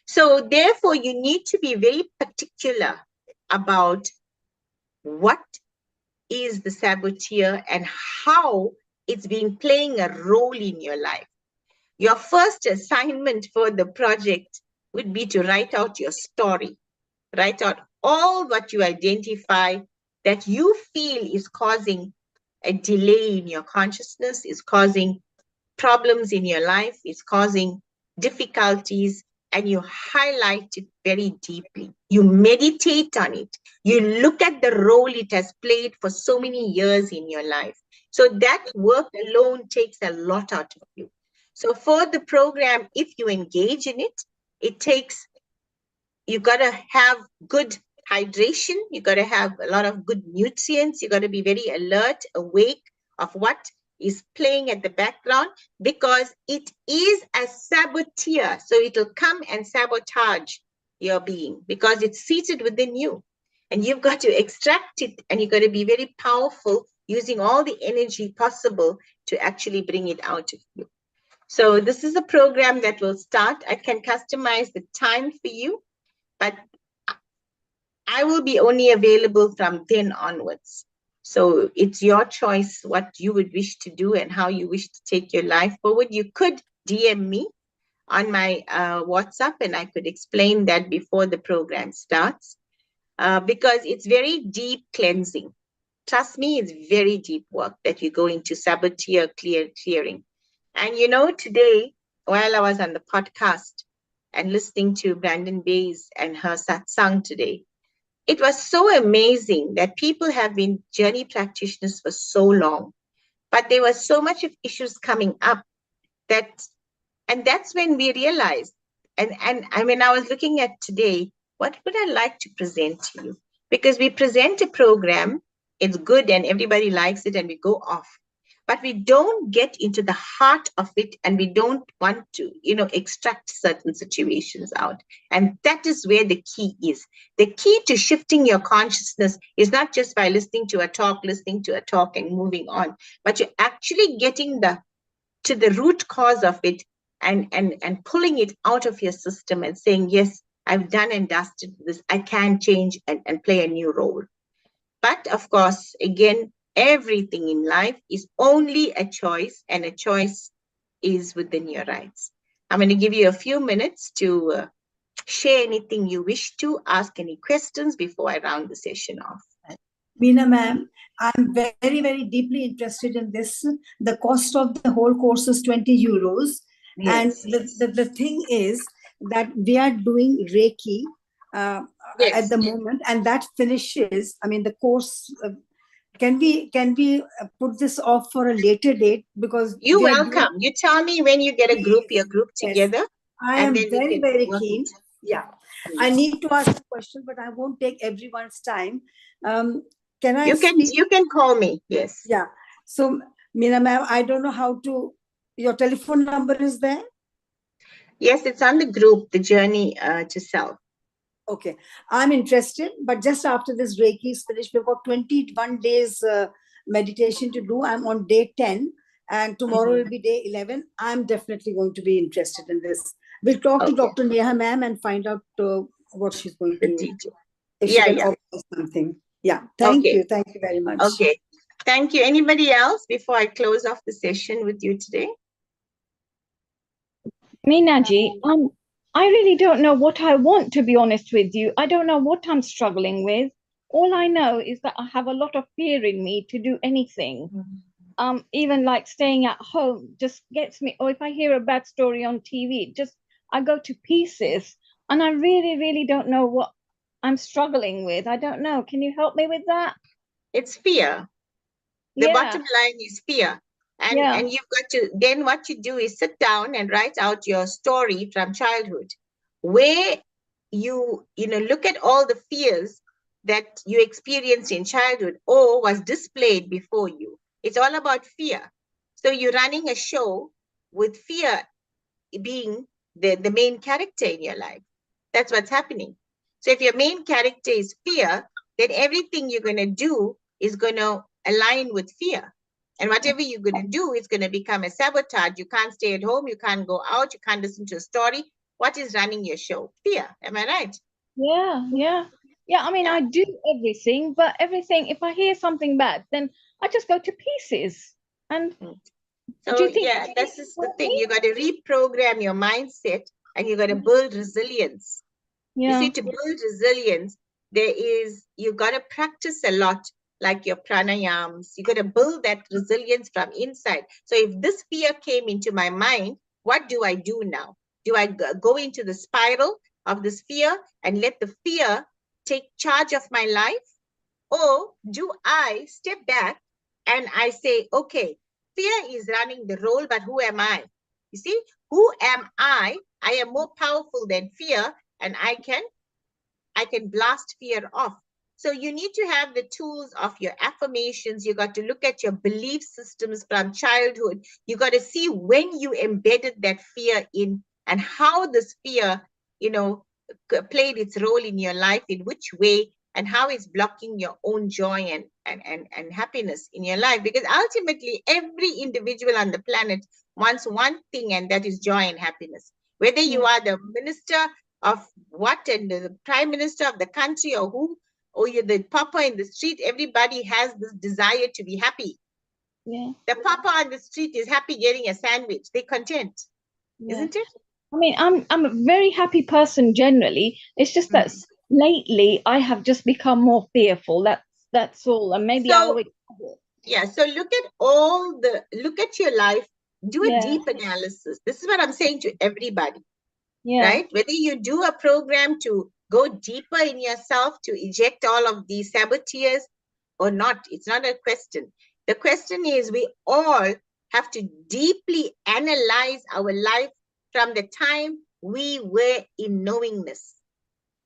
So therefore, you need to be very particular about what is the saboteur and how it's been playing a role in your life. Your first assignment for the project would be to write out your story. Write out all what you identify that you feel is causing a delay in your consciousness, is causing problems in your life, is causing difficulties, and you highlight it very deeply. You meditate on it. You look at the role it has played for so many years in your life. So that work alone takes a lot out of you. So for the program, if you engage in it, you got to have good hydration. You got to have a lot of good nutrients. You got to be very alert, awake of what is playing at the background, because it is a saboteur. So it'll come and sabotage your being because it's seated within you. And you've got to extract it, and you've got to be very powerful, using all the energy possible to actually bring it out of you. So this is a program that will start. I can customize the time for you, but I will be only available from then onwards. So it's your choice what you would wish to do and how you wish to take your life forward. You could DM me on my WhatsApp, and I could explain that before the program starts, because it's very deep cleansing. Trust me, it's very deep work that you go into saboteur clearing. And today, while I was on the podcast and listening to Brandon Bayes and her satsang today, it was so amazing that people have been journey practitioners for so long, But there was so much of issues coming up and that's when we realized, and I mean, I was looking at today, what would I like to present to you? Because we present a program, it's good and everybody likes it and we go off. But we don't get into the heart of it and we don't want to, extract certain situations out. And that is where the key is. The key to shifting your consciousness is not just by listening to a talk and moving on, but you're actually getting to the root cause of it and pulling it out of your system and saying, yes, I've done and dusted this. I can change and play a new role. But of course, again, everything in life is only a choice, and a choice is within your rights. I'm going to give you a few minutes to share anything you wish to, ask any questions before I round the session off. Meena ma'am, I'm very, very deeply interested in this. The cost of the whole course is 20 euros. Yes. And the thing is that we are doing Reiki at the moment, and that finishes, I mean, the course, can we put this off for a later date? Because you're welcome. You tell me when you get your group together. Yes. I am very, very keen. Yeah. I need to ask a question, but I won't take everyone's time. Can I you can call me. Yes. Yeah. So, Meena ma'am, I don't know how to, your telephone number is there? Yes, it's on the group, the journey to self. Okay. I'm interested, but just after this Reiki is finished, we've got 21 days meditation to do. I'm on day 10 and tomorrow will be day 11. I'm definitely going to be interested in this. We'll talk to Dr. Neha ma'am and find out what she's going to do. If she can offer something. Yeah. Thank you. Thank you very much. Okay. Thank you. Anybody else before I close off the session with you today? Meena ji, I really don't know what I want, to be honest with you. I don't know what I'm struggling with. All I know is that I have a lot of fear in me to do anything. Even like staying at home just gets me, or if I hear a bad story on TV, I go to pieces. And I really, really don't know what I'm struggling with. I don't know. Can you help me with that? It's fear. The bottom line is fear. And you've got to, then what you do is sit down and write out your story from childhood, where you look at all the fears that you experienced in childhood or was displayed before you. It's all about fear. So you're running a show with fear being the main character in your life. That's what's happening. So if your main character is fear, then everything you're going to do is going to align with fear. And whatever you're going to do is going to become a sabotage. You can't stay at home. You can't go out. You can't listen to a story. What is running your show? Fear. Am I right? Yeah. I mean, I do everything, but if I hear something bad, then I just go to pieces. And so, this is the thing. You got to reprogram your mindset and you got to build resilience. You see, to build resilience, you got to practice a lot, like your pranayams. You got to build that resilience from inside. So if this fear came into my mind, what do I do now? Do I go into the spiral of this fear and let the fear take charge of my life? Or do I step back and I say, okay, fear is running the role, but who am I? You see, who am I? I am more powerful than fear, and I can blast fear off. So you need to have the tools of your affirmations. You got to look at your belief systems from childhood. You got to see when you embedded that fear in and how this fear, played its role in your life, in which way, and how it's blocking your own joy and happiness in your life. Because ultimately, every individual on the planet wants one thing, and that is joy and happiness. Whether you are the minister of what and the prime minister of the country or who, or you're the papa in the street, everybody has this desire to be happy. The papa on the street is happy getting a sandwich. They're content, isn't it? I mean, I'm a very happy person generally. It's just that lately I have just become more fearful. That's all. And maybe I always have it. Yeah. So look at your life. Do a deep analysis. This is what I'm saying to everybody. Right? Whether you do a program to go deeper in yourself to eject all of these saboteurs or not, it's not a question. The question is, we all have to deeply analyze our life from the time we were in knowingness,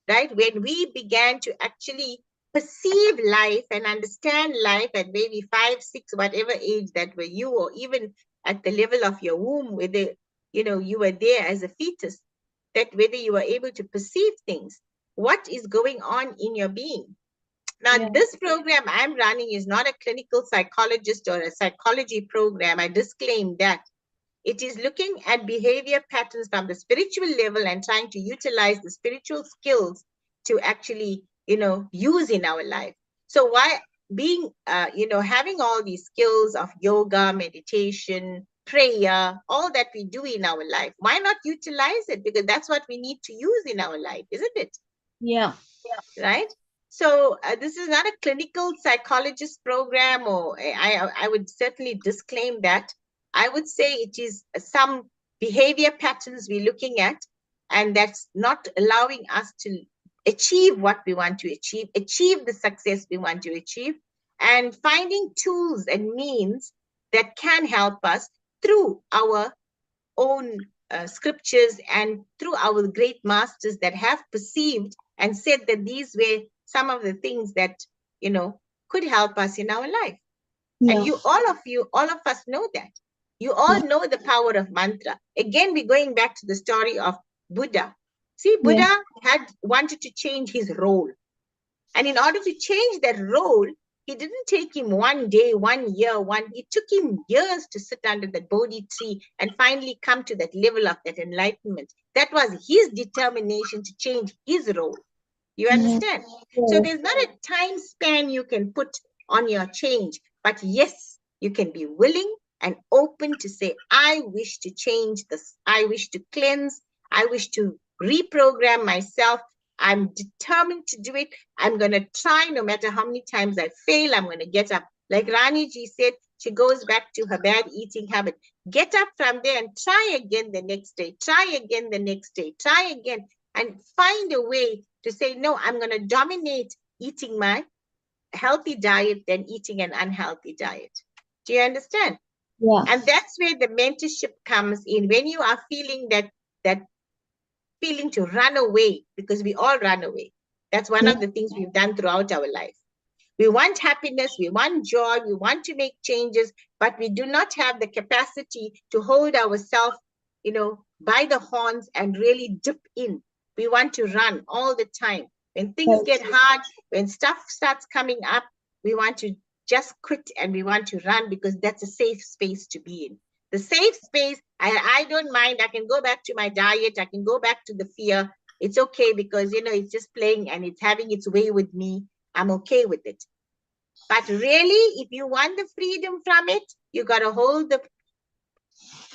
right? When we began to actually perceive life and understand life at maybe 5, 6, whatever age that were you, or even at the level of your womb, whether, you know, you were there as a fetus, that whether you were able to perceive things, what is going on in your being. Now, this program I'm running is not a clinical psychologist or a psychology program. I disclaim that. It is looking at behavior patterns from the spiritual level and trying to utilize the spiritual skills to actually, you know, use in our life. So why being, you know, having all these skills of yoga, meditation, prayer, all that we do in our life, why not utilize it? Because that's what we need to use in our life, isn't it? Yeah. Right? So this is not a clinical psychologist program, or I would certainly disclaim that. I would say it is some behavior patterns we're looking at, and that's not allowing us to achieve what we want to achieve the success we want to achieve, and finding tools and means that can help us through our own scriptures and through our great masters that have perceived and said that these were some of the things that, you know, could help us in our life. And all of us know that. You all know the power of mantra. Again, we're going back to the story of Buddha. See, Buddha had wanted to change his role. And in order to change that role, it didn't take him 1 day, 1 year, it took him years to sit under that Bodhi tree and finally come to that level of that enlightenment. That was his determination to change his role. You understand? So there's not a time span you can put on your change, but yes, you can be willing and open to say, I wish to change this. I wish to cleanse. I wish to reprogram myself. I'm determined to do it. I'm going to try no matter how many times I fail. I'm going to get up. Like Rani ji said, she goes back to her bad eating habit. Get up from there and try again the next day. Try again the next day. Try again and find a way to say, no, I'm going to dominate eating my healthy diet than eating an unhealthy diet. Do you understand? Yeah. And that's where the mentorship comes in. When you are feeling that feeling to run away, because we all run away. That's one of the things we've done throughout our life. We want happiness, we want joy, we want to make changes, but we do not have the capacity to hold ourselves, you know, by the horns and really dip in. We want to run all the time. When things get hard, when stuff starts coming up, we want to just quit and we want to run because that's a safe space to be in. The safe space, I don't mind. I can go back to my diet. I can go back to the fear. It's okay because, you know, it's just playing and it's having its way with me. I'm okay with it. But really, if you want the freedom from it, you got to hold the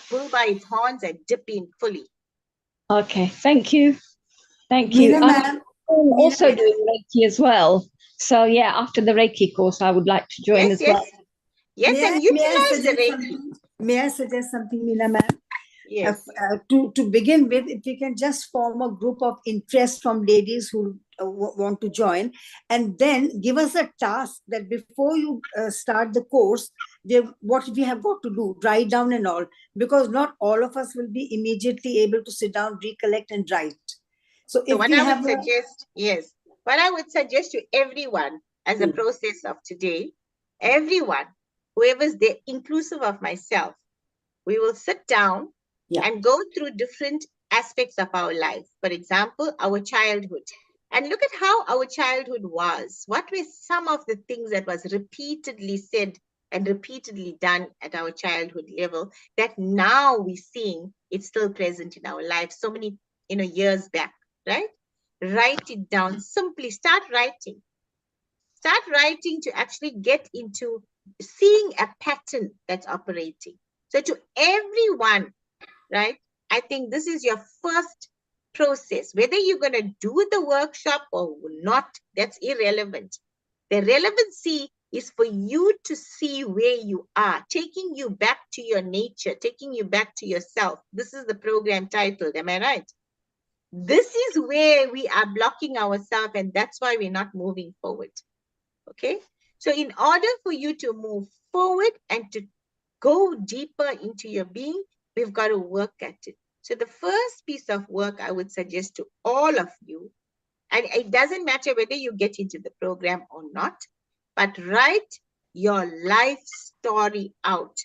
bull by its horns and dip in fully. Okay, thank you. Thank you. I'm also doing Reiki as well. So yeah, after the Reiki course, I would like to join as well. Yes, and utilize the Reiki. May I suggest something, Meena ma'am? Yes. To begin with, if you can just form a group of interest from ladies who want to join, and then give us a task that before you start the course, what we have got to do, write down and all, because not all of us will be immediately able to sit down, recollect and write. So if what we I have would suggest, yes, what I would suggest to everyone as a process of today, everyone, whoever's there, inclusive of myself, we will sit down and go through different aspects of our life. For example, our childhood. And look at how our childhood was. What were some of the things that was repeatedly said and repeatedly done at our childhood level that now we're seeing it's still present in our life so many, you know, years back, right? Write it down. Simply start writing. Start writing to actually get into seeing a pattern that's operating. So to everyone, right? I think this is your first process. Whether you're going to do the workshop or not, that's irrelevant. The relevancy is for you to see where you are, taking you back to your nature, taking you back to yourself. This is the program titled, am I right? This is where we are blocking ourselves, and that's why we're not moving forward. Okay? So in order for you to move forward and to go deeper into your being, we've got to work at it. So the first piece of work I would suggest to all of you, and it doesn't matter whether you get into the program or not, but write your life story out.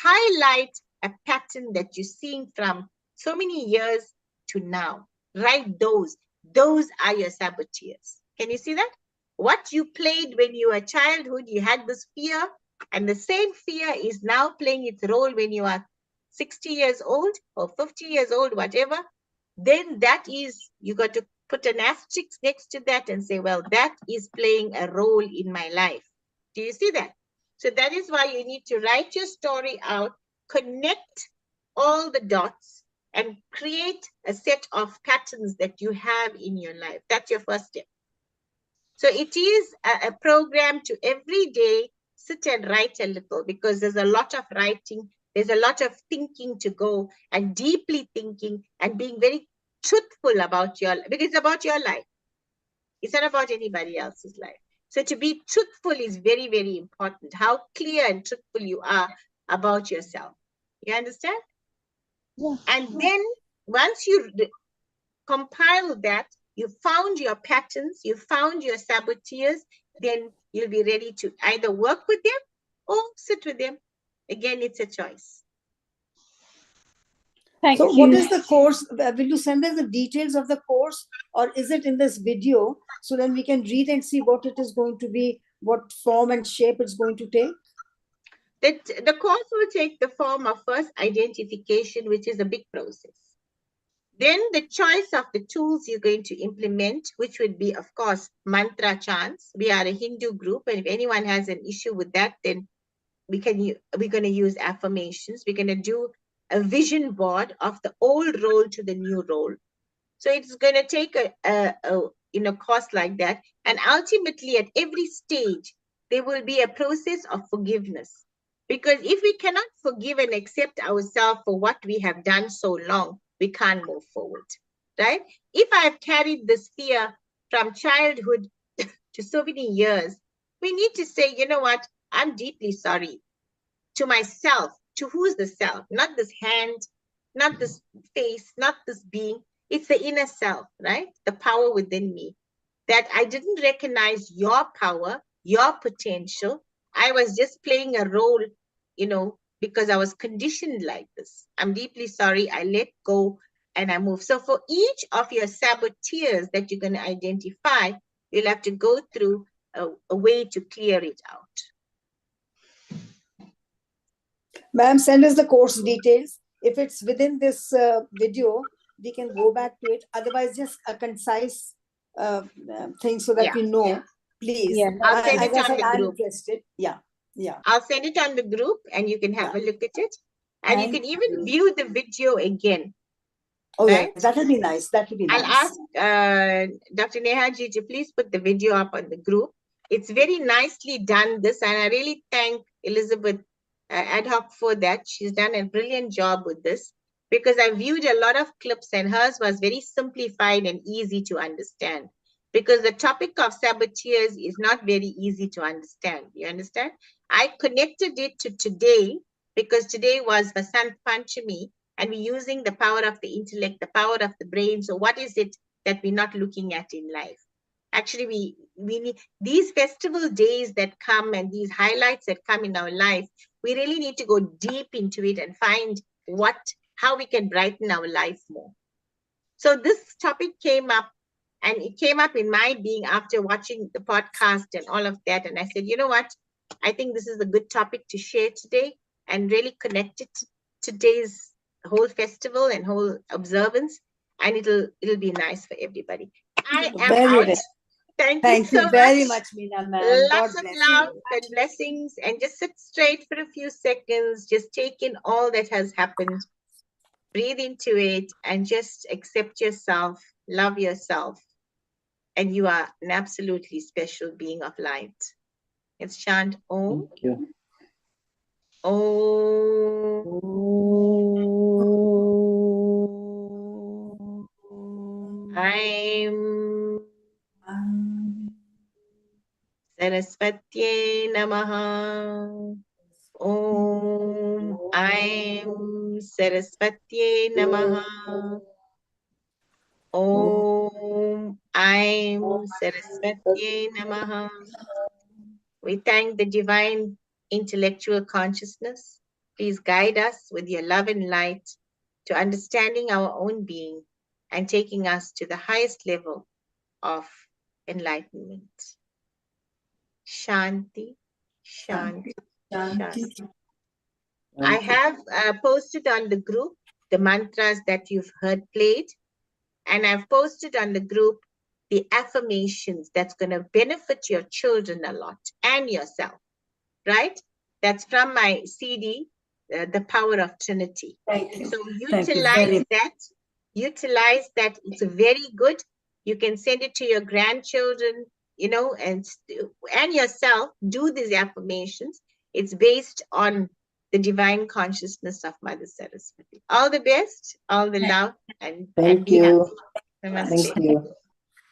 Highlight a pattern that you're seeing from so many years to now. Write those. Those are your saboteurs. Can you see that? What you played when you were a childhood, you had this fear, and the same fear is now playing its role when you are 60 years old or 50 years old, whatever. Then that is, you got to put an asterisk next to that and say, well, that is playing a role in my life. Do you see that? So that is why you need to write your story out, connect all the dots, and create a set of patterns that you have in your life. That's your first step. So it is a program to every day sit and write a little, because there's a lot of writing, there's a lot of thinking to go, and deeply thinking and being very truthful about your life, because it's about your life. It's not about anybody else's life. So to be truthful is very, very important. How clear and truthful you are about yourself. You understand? Yeah. And then once you compile that, you found your patterns, you found your saboteurs, then you'll be ready to either work with them or sit with them. Again, it's a choice. Thank So you. what is the course? Will you send us the details of the course, or is it in this video, so then we can read and see what it is going to be, what form and shape it's going to take? The course will take the form of first identification, which is a big process. Then the choice of the tools you're going to implement, which would be, of course, mantra chants. We are a Hindu group, and if anyone has an issue with that, then we're going to use affirmations. We're going to do a vision board of the old role to the new role. So it's going to take a course like that. And ultimately, at every stage, there will be a process of forgiveness. Because if we cannot forgive and accept ourselves for what we have done so long, we can't move forward, right? If I've carried this fear from childhood to so many years, we need to say, you know what? I'm deeply sorry to myself. To who's the self? Not this hand, not this face, not this being. It's the inner self, right? The power within me, that I didn't recognize your power, your potential. I was just playing a role, because I was conditioned like this. I'm deeply sorry. I let go and I move. So for each of your saboteurs that you're going to identify, you'll have to go through a way to clear it out. Ma'am, send us the course details. If it's within this video, we can go back to it. Otherwise, just a concise thing so that we know, please. Yeah. I'll send As it I on said, the I'm group. interested. Yeah. I'll send it on the group and you can have a look at it. And you Thank can even you. view the video again. Oh, right? yeah, that will be nice. That will be I'll nice. ask Dr. Nehaji to please put the video up on the group. It's very nicely done, this, and I really thank Elizabeth ad hoc for that. She's done a brilliant job with this, because I viewed a lot of clips and hers was very simplified and easy to understand, because the topic of saboteurs is not very easy to understand. You understand? I connected it to today because today was Vasant Panchami, and we're using the power of the intellect, the power of the brain. So what is it that we're not looking at in life? Actually, we need these festival days that come and these highlights that come in our life. We really need to go deep into it and find how we can brighten our life more. So this topic came up, and it came up in my being after watching the podcast and all of that. And I said, you know what? I think this is a good topic to share today and really connect it to today's whole festival and whole observance. And it'll be nice for everybody. I am out. Thank you so very much, Meena, ma'am. Lots God of bless love you. and blessings, and just sit straight for a few seconds. Just take in all that has happened. Breathe into it and just accept yourself, love yourself, and you are an absolutely special being of light. Let's chant Om. Thank you. Om. I'm Saraswatye Namaha. Om Aim Sarasvatye Namaha. Om Aim Sarasvatye Namaha. We thank the divine intellectual consciousness. Please guide us with your love and light to understanding our own being and taking us to the highest level of enlightenment. Shanti, Shanti, Shanti. I have posted on the group the mantras that you've heard played, and I've posted on the group the affirmations that's going to benefit your children a lot and yourself, right? That's from my CD, The Power of Trinity. Thank you. So Thank you utilize that. Utilize that. It's very good. You can send it to your grandchildren, you know, and yourself. Do these affirmations. It's based on the divine consciousness of Mother Saraswati. All the best, all the love, and Thank be you. happy. Namaste. Thank you.